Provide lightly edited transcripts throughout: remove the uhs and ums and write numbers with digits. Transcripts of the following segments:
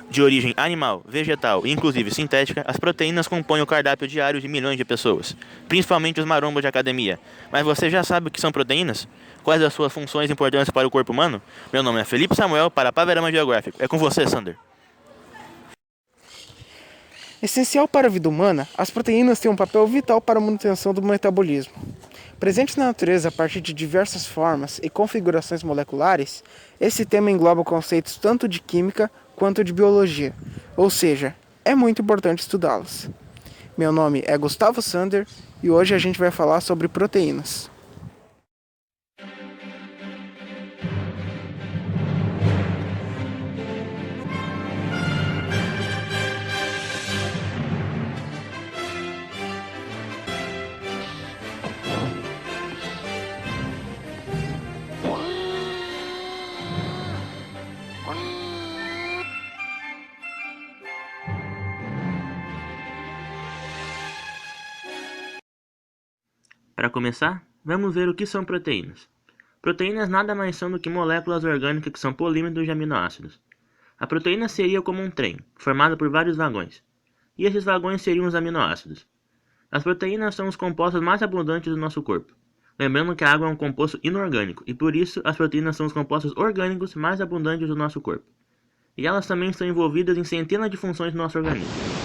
De origem animal, vegetal e inclusive sintética, as proteínas compõem o cardápio diário de milhões de pessoas, principalmente os marombos de academia. Mas você já sabe o que são proteínas? Quais as suas funções importantes para o corpo humano? Meu nome é Felipe Samuel para Panorama Geográfico. É com você, Sander. Essencial para a vida humana, as proteínas têm um papel vital para a manutenção do metabolismo. Presentes na natureza a partir de diversas formas e configurações moleculares, esse tema engloba conceitos tanto de química quanto de biologia, ou seja, é muito importante estudá-las. Meu nome é Gustavo Sander e hoje a gente vai falar sobre proteínas. Para começar, vamos ver o que são proteínas. Proteínas nada mais são do que moléculas orgânicas que são polímeros de aminoácidos. A proteína seria como um trem, formado por vários vagões, e esses vagões seriam os aminoácidos. As proteínas são os compostos mais abundantes do nosso corpo. Lembrando que a água é um composto inorgânico, e por isso as proteínas são os compostos orgânicos mais abundantes do nosso corpo. E elas também estão envolvidas em centenas de funções do nosso organismo.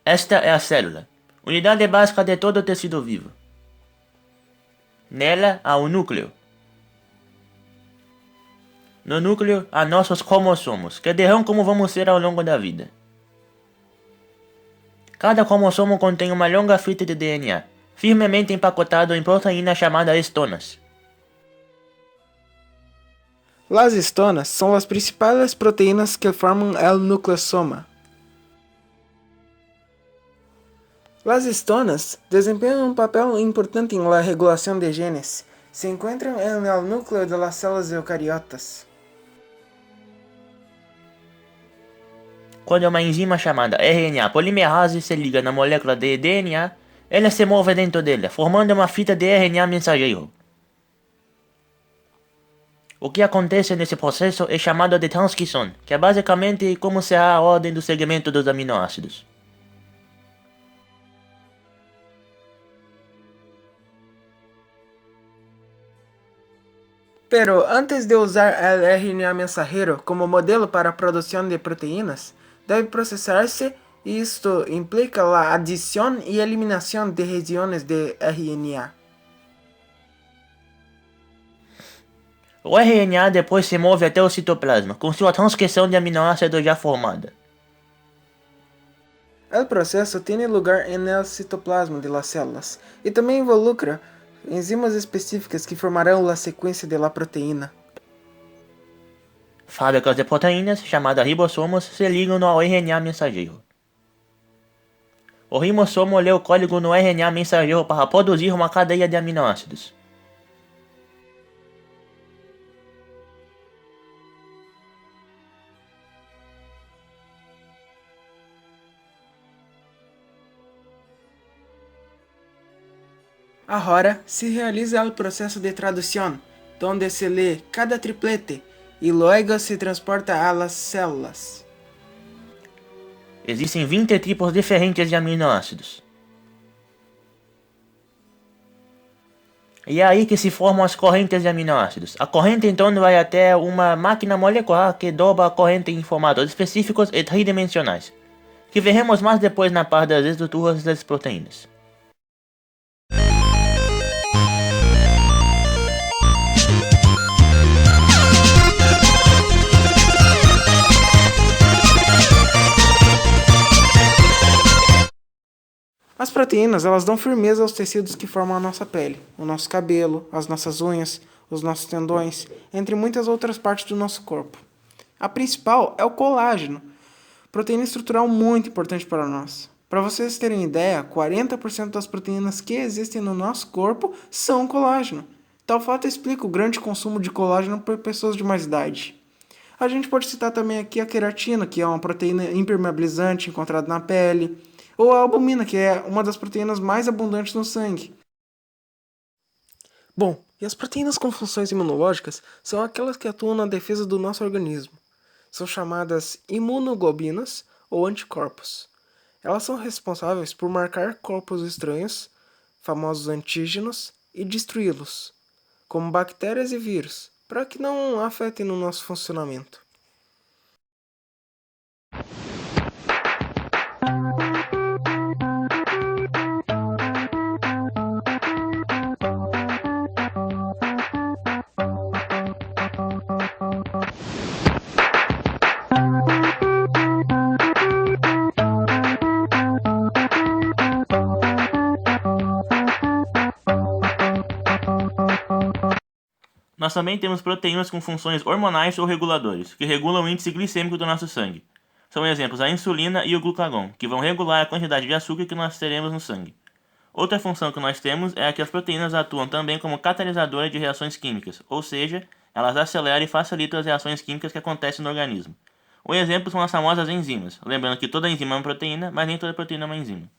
Esta é a célula, unidade básica de todo o tecido vivo. Nela há o núcleo. No núcleo há nossos cromossomos, que dirão como vamos ser ao longo da vida. Cada cromossomo contém uma longa fita de DNA, firmemente empacotado em proteínas chamadas estonas. Las estonas são as principais proteínas que formam o nucleosoma. Las estonas desempenham um papel importante em la regulação de genes. Se encontram no núcleo de las células eucariotas. Quando uma enzima chamada RNA polimerase se liga na molécula de DNA, ela se move dentro dela, formando uma fita de RNA mensageiro. O que acontece nesse processo é chamado de transcrição, que é basicamente como será a ordem do segmento dos aminoácidos. Pero antes de usar el RNA mensajero como modelo para a produção de proteínas, deve processar-se e isto implica a adição e eliminação de regiones de RNA. O RNA depois se move até o citoplasma, com sua transcrição de aminoácidos já formada. O processo tem lugar no citoplasma de las células e também involucra enzimas específicas que formarão a sequência da proteína. Fábricas de proteínas, chamadas ribossomos, se ligam no RNA mensageiro. O ribossomo lê o código no RNA mensageiro para produzir uma cadeia de aminoácidos. Agora se realiza o processo de tradução, onde se lê cada triplete e logo se transporta a las células. Existem 20 tipos diferentes de aminoácidos. E é aí que se formam as correntes de aminoácidos. A corrente então vai até uma máquina molecular que dobra a corrente em formatos específicos e tridimensionais, que veremos mais depois na parte das estruturas das proteínas. As proteínas, elas dão firmeza aos tecidos que formam a nossa pele, o nosso cabelo, as nossas unhas, os nossos tendões, entre muitas outras partes do nosso corpo. A principal é o colágeno, proteína estrutural muito importante para nós. Para vocês terem ideia, 40% das proteínas que existem no nosso corpo são colágeno. Tal fato explica o grande consumo de colágeno por pessoas de mais idade. A gente pode citar também aqui a queratina, que é uma proteína impermeabilizante encontrada na pele, ou a albumina, que é uma das proteínas mais abundantes no sangue. Bom, e as proteínas com funções imunológicas são aquelas que atuam na defesa do nosso organismo. São chamadas imunoglobinas ou anticorpos. Elas são responsáveis por marcar corpos estranhos, famosos antígenos, e destruí-los, como bactérias e vírus, para que não afetem no nosso funcionamento. Nós também temos proteínas com funções hormonais ou reguladores, que regulam o índice glicêmico do nosso sangue. São exemplos a insulina e o glucagon, que vão regular a quantidade de açúcar que nós teremos no sangue. Outra função que nós temos é que as proteínas atuam também como catalisadoras de reações químicas, ou seja, elas aceleram e facilitam as reações químicas que acontecem no organismo. Um exemplo são as famosas enzimas, lembrando que toda enzima é uma proteína, mas nem toda proteína é uma enzima.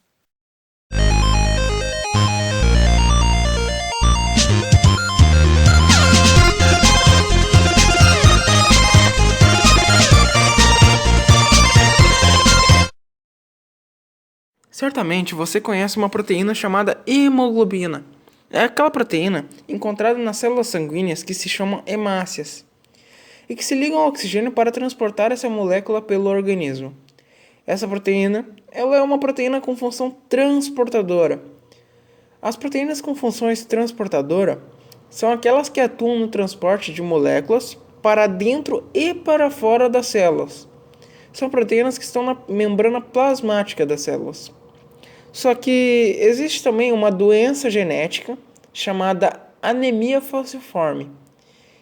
Certamente você conhece uma proteína chamada hemoglobina. É aquela proteína encontrada nas células sanguíneas que se chamam hemácias e que se ligam ao oxigênio para transportar essa molécula pelo organismo. Essa proteína ela é uma proteína com função transportadora. As proteínas com funções transportadora são aquelas que atuam no transporte de moléculas para dentro e para fora das células. São proteínas que estão na membrana plasmática das células. Só que existe também uma doença genética chamada anemia falciforme.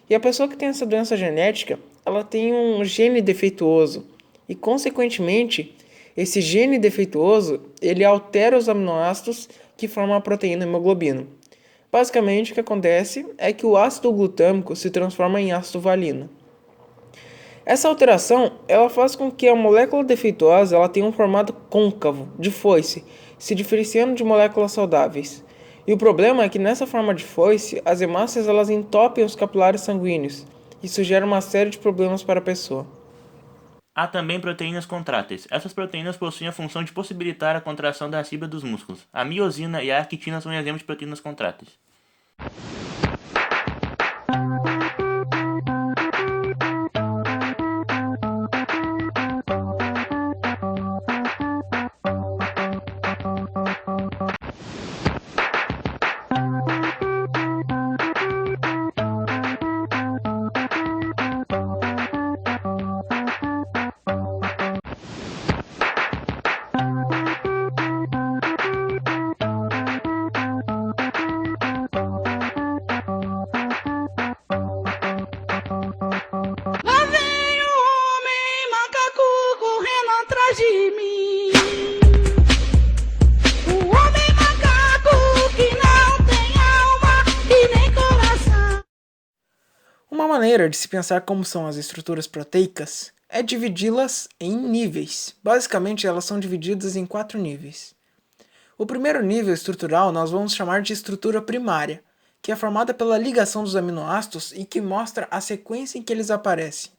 E a pessoa que tem essa doença genética, ela tem um gene defeituoso. E, consequentemente, esse gene defeituoso, ele altera os aminoácidos que formam a proteína hemoglobina. Basicamente, o que acontece é que o ácido glutâmico se transforma em ácido valina. Essa alteração ela faz com que a molécula defeituosa ela tenha um formato côncavo, de foice, se diferenciando de moléculas saudáveis. E o problema é que nessa forma de foice, as hemácias elas entopem os capilares sanguíneos. Isso gera uma série de problemas para a pessoa. Há também proteínas contráteis. Essas proteínas possuem a função de possibilitar a contração da fibra dos músculos. A miosina e a actina são exemplos de proteínas contráteis. De mim. O homem macaco que não tem alma e nem coração. Uma maneira de se pensar como são as estruturas proteicas é dividi-las em níveis. Basicamente, elas são divididas em 4 níveis. O primeiro nível estrutural nós vamos chamar de estrutura primária, que é formada pela ligação dos aminoácidos e que mostra a sequência em que eles aparecem.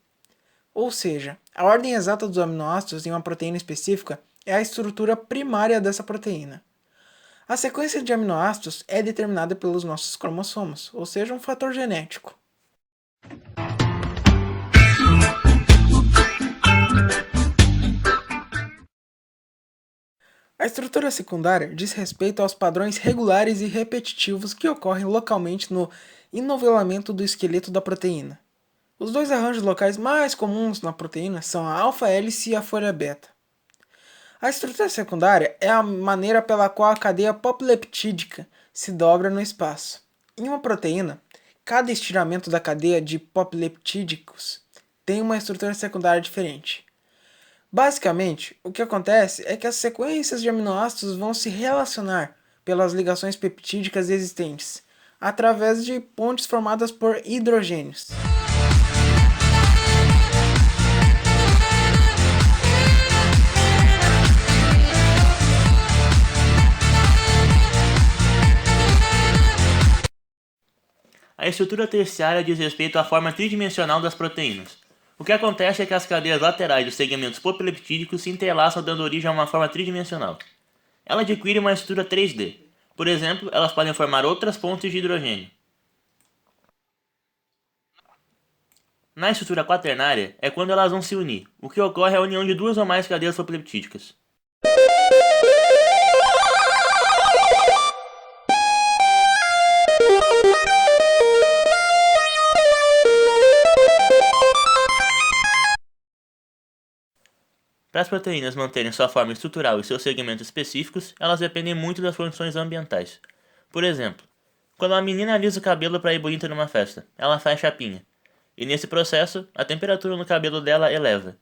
Ou seja, a ordem exata dos aminoácidos em uma proteína específica é a estrutura primária dessa proteína. A sequência de aminoácidos é determinada pelos nossos cromossomos, ou seja, um fator genético. A estrutura secundária diz respeito aos padrões regulares e repetitivos que ocorrem localmente no enovelamento do esqueleto da proteína. Os dois arranjos locais mais comuns na proteína são a alfa-hélice e a folha beta. A estrutura secundária é a maneira pela qual a cadeia poplileptídica se dobra no espaço. Em uma proteína, cada estiramento da cadeia de poplileptídicos tem uma estrutura secundária diferente. Basicamente, o que acontece é que as sequências de aminoácidos vão se relacionar pelas ligações peptídicas existentes, através de pontes formadas por hidrogênios. estrutura terciária diz respeito à forma tridimensional das proteínas. O que acontece é que as cadeias laterais dos segmentos polipeptídicos se entrelaçam dando origem a uma forma tridimensional. Ela adquire uma estrutura 3D. Por exemplo, elas podem formar outras pontes de hidrogênio. Na estrutura quaternária é quando elas vão se unir. O que ocorre é a união de duas ou mais cadeias polipeptídicas. Para as proteínas manterem sua forma estrutural e seus segmentos específicos, elas dependem muito das condições ambientais. Por exemplo, quando uma menina alisa o cabelo para ir bonita numa festa, ela faz chapinha. E nesse processo, a temperatura no cabelo dela eleva.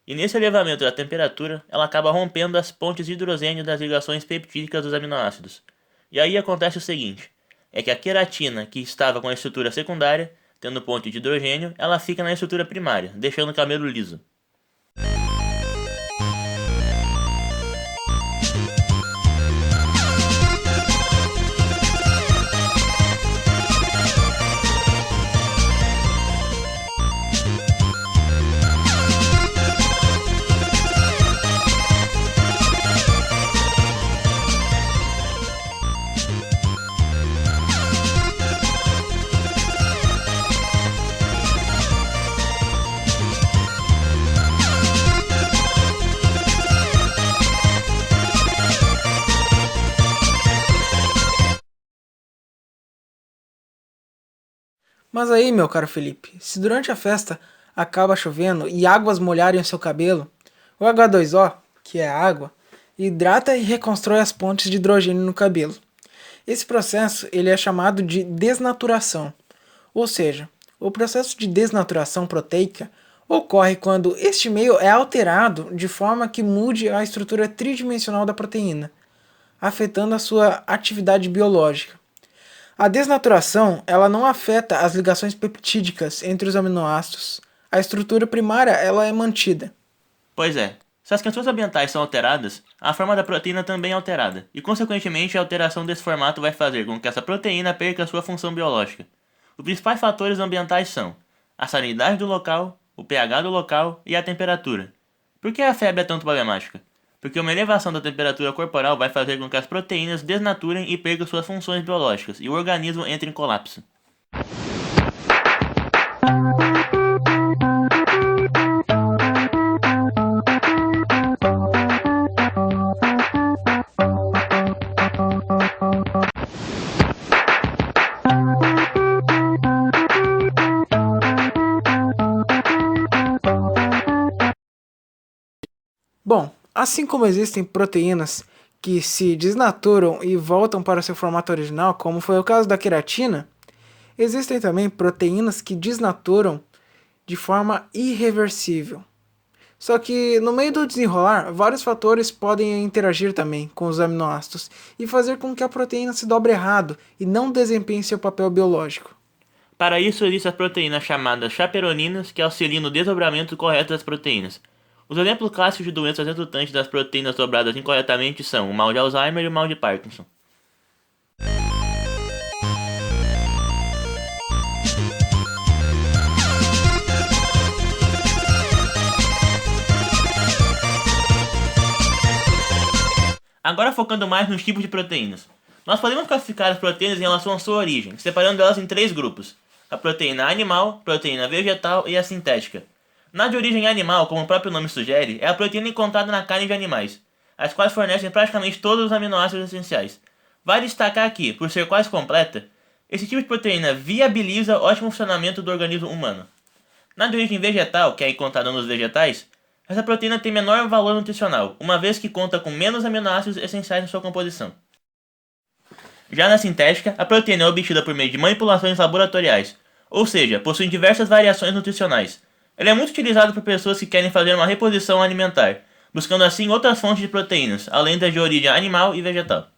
E nesse elevamento da temperatura, ela acaba rompendo as pontes de hidrogênio das ligações peptídicas dos aminoácidos. E aí acontece o seguinte, é que a queratina, que estava com a estrutura secundária, tendo ponte de hidrogênio, ela fica na estrutura primária, deixando o cabelo liso. Mas aí, meu caro Felipe, se durante a festa acaba chovendo e águas molharem o seu cabelo, o H2O, que é a água, hidrata e reconstrói as pontes de hidrogênio no cabelo. Esse processo ele é chamado de desnaturação, ou seja, o processo de desnaturação proteica ocorre quando este meio é alterado de forma que mude a estrutura tridimensional da proteína, afetando a sua atividade biológica. A desnaturação ela não afeta as ligações peptídicas entre os aminoácidos. A estrutura primária ela é mantida. Pois é, se as questões ambientais são alteradas, a forma da proteína também é alterada, e consequentemente a alteração desse formato vai fazer com que essa proteína perca sua função biológica. Os principais fatores ambientais são a salinidade do local, o pH do local e a temperatura. Por que a febre é tanto problemática? Porque uma elevação da temperatura corporal vai fazer com que as proteínas desnaturem e percam suas funções biológicas, e o organismo entre em colapso. Bom, assim como existem proteínas que se desnaturam e voltam para seu formato original, como foi o caso da queratina, existem também proteínas que desnaturam de forma irreversível. Só que no meio do desenrolar, vários fatores podem interagir também com os aminoácidos e fazer com que a proteína se dobre errado e não desempenhe seu papel biológico. Para isso existem as proteínas chamadas chaperoninas, que auxiliam no desdobramento correto das proteínas. Os exemplos clássicos de doenças resultantes das proteínas dobradas incorretamente são o mal de Alzheimer e o mal de Parkinson. Agora focando mais nos tipos de proteínas. Nós podemos classificar as proteínas em relação à sua origem, separando elas em três grupos: a proteína animal, proteína vegetal e a sintética. Na de origem animal, como o próprio nome sugere, é a proteína encontrada na carne de animais, as quais fornecem praticamente todos os aminoácidos essenciais. Vale destacar que, por ser quase completa, esse tipo de proteína viabiliza o ótimo funcionamento do organismo humano. Na de origem vegetal, que é encontrada nos vegetais, essa proteína tem menor valor nutricional, uma vez que conta com menos aminoácidos essenciais em sua composição. Já na sintética, a proteína é obtida por meio de manipulações laboratoriais, ou seja, possui diversas variações nutricionais. Ela é muito utilizada por pessoas que querem fazer uma reposição alimentar, buscando assim outras fontes de proteínas, além das de origem animal e vegetal.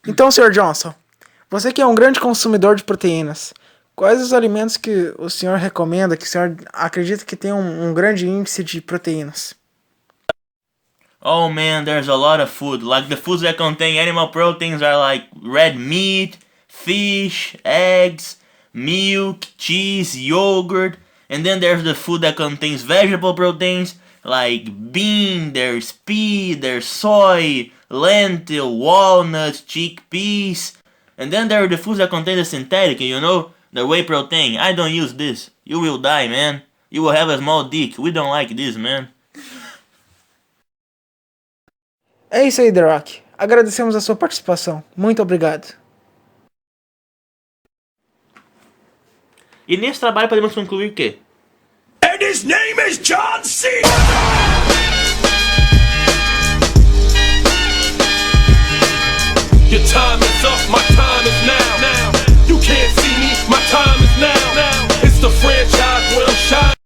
Então, Sr. Johnson, você que é um grande consumidor de proteínas, Quais os alimentos que o senhor recomenda, que o senhor acredita que tem um grande índice de proteínas? Oh man, there's a lot of food. Like the foods that contain animal proteins are like red meat, fish, eggs, milk, cheese, yogurt. And then there's the food that contains vegetable proteins like bean, there's pea, there's soy, lentil, walnuts, chickpeas. And then there are the foods that contain the synthetic, the whey protein. I don't use this. You will die, man. You will have a small dick. We don't like this, man. É isso aí, The Rock. Agradecemos a sua participação. Muito obrigado. E nesse trabalho podemos concluir que And his name is John C. Your time is up, my time is now. You can't see me, my time is now. It's the franchise where I'm shining.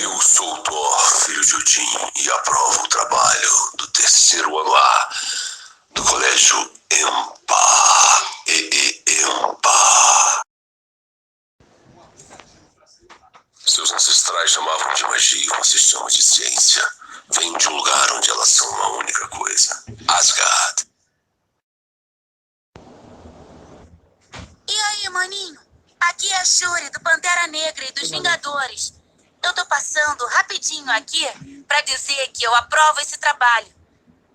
Eu sou o Thor, filho de Odin, e aprovo o trabalho do terceiro ano A do colégio Empa. Empa. Seus ancestrais chamavam de magia e você chama de ciência. Vem de um lugar onde elas são uma única coisa: Asgard. E aí, maninho? Aqui é a Shuri, do Pantera Negra e dos Vingadores. Eu tô passando rapidinho aqui pra dizer que eu aprovo esse trabalho.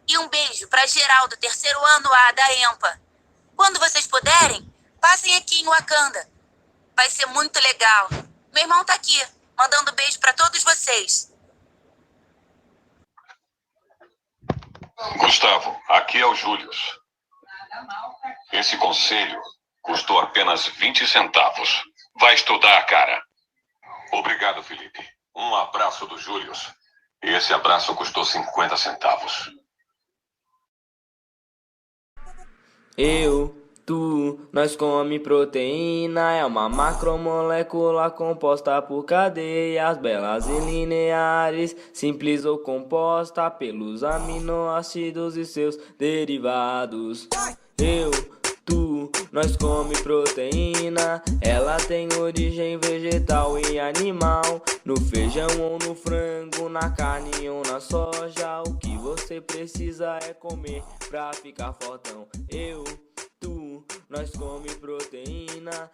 E um beijo pra geral do terceiro ano A da EMPA. Quando vocês puderem, passem aqui em Wakanda. Vai ser muito legal. Meu irmão tá aqui, mandando beijo pra todos vocês. Gustavo, aqui é o Július. Esse conselho custou apenas 20 centavos. Vai estudar, cara. Obrigado, Felipe. Um abraço do Július. Esse abraço custou 50 centavos. Eu, tu, nós come proteína, é uma macromolécula composta por cadeias belas e lineares, simples ou composta pelos aminoácidos e seus derivados. Eu, tu, nós come proteína, ela tem origem vegetal e animal, no feijão ou no frango, na carne ou na soja. O que você precisa é comer pra ficar fortão. Eu, tu, nós come proteína,